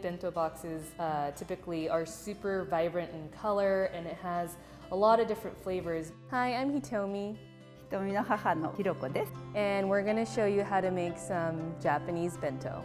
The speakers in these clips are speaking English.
Bento boxes typically are super vibrant in color and it has a lot of different flavors. Hi, I'm Hitomi. 瞳の母のひろこです。 And we're going to show you how to make some Japanese bento.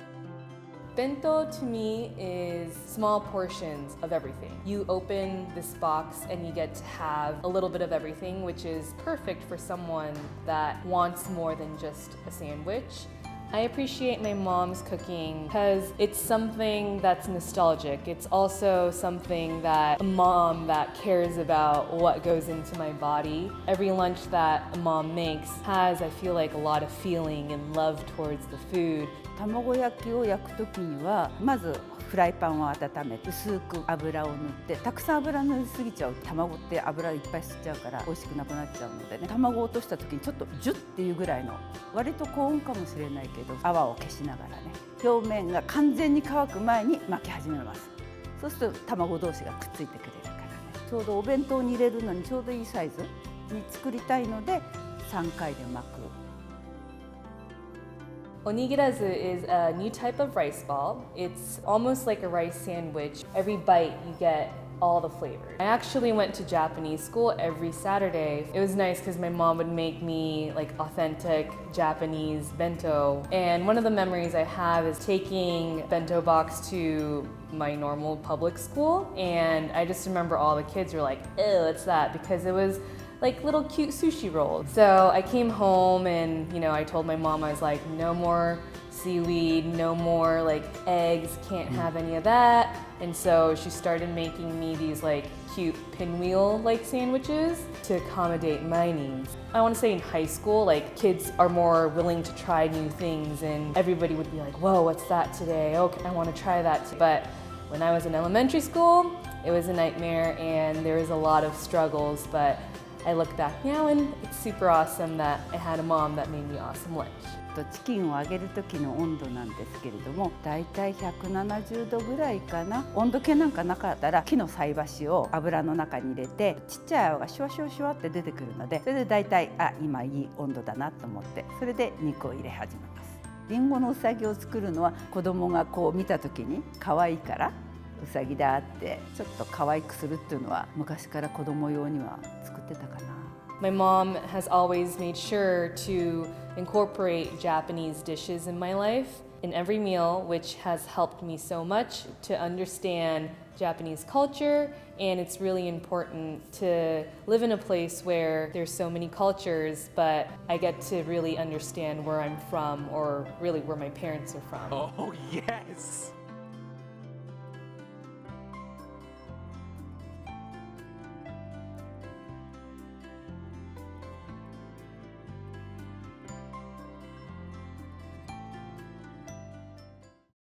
Bento to me is small portions of everything. You open this box and you get to have a little bit of everything, which is perfect for someone that wants more than just a sandwich. I appreciate my mom's cooking because it's something that's nostalgic. It's also something that a mom that cares about what goes into my body. Every lunch that a mom makes has, I feel like, a lot of feeling and love towards the food. 卵焼きを焼くときにはまずフライパンを温めて薄く油を塗ってたくさん油塗りすぎちゃうと卵って油いっぱい吸っちゃうから美味しくなくなっちゃうのでね、卵を落としたときにちょっとジュッっていうぐらいの割と高温かもしれないけど泡を消しながらね、表面が完全に乾く前に巻き始めます。そうすると卵同士がくっついてくれるからね、ちょうどお弁当に入れるのにちょうどいいサイズに作りたいので3回で巻く。Onigirazu is a new type of rice ball. It's almost like a rice sandwich. Every bite you get all the flavors. I actually went to Japanese school every Saturday. It was nice because my mom would make me like authentic Japanese bento. And one of the memories I have is taking bento box to my normal public school. And I just remember all the kids were like, ew, what's that? Because it was like little cute sushi rolls. So I came home and, I told my mom, I was like, no more seaweed, no more like eggs, can't have any of that. And so she started making me these like cute pinwheel like sandwiches to accommodate my needs. I want to say in high school, like kids are more willing to try new things and everybody would be like, whoa, what's that today? Okay, I want to try that too. But when I was in elementary school, it was a nightmare and there was a lot of struggles, but I look back now and it's super awesome that I had a mom that made me awesome lunch. チキンを揚げる時の温度なんですけれども、だいたい170度ぐらいかな。温度計なんかなかったら木の菜箸を油の中に入れてちっちゃい泡がシュワシュワシュワって出てくるので、それでだいたい今いい温度だなと思ってそれで肉を入れ始めます。リンゴのうさぎを作るのは子供がこう見た時に可愛いからうさぎだってちょっと可愛くするっていうのは昔から子供用には作ってたかな。My mom has always made sure to incorporate Japanese dishes in my life in every meal, which has helped me so much to understand Japanese culture. And it's really important to live in a place where there's so many cultures, but I get to really understand where I'm from or really where my parents are from. Oh, yes!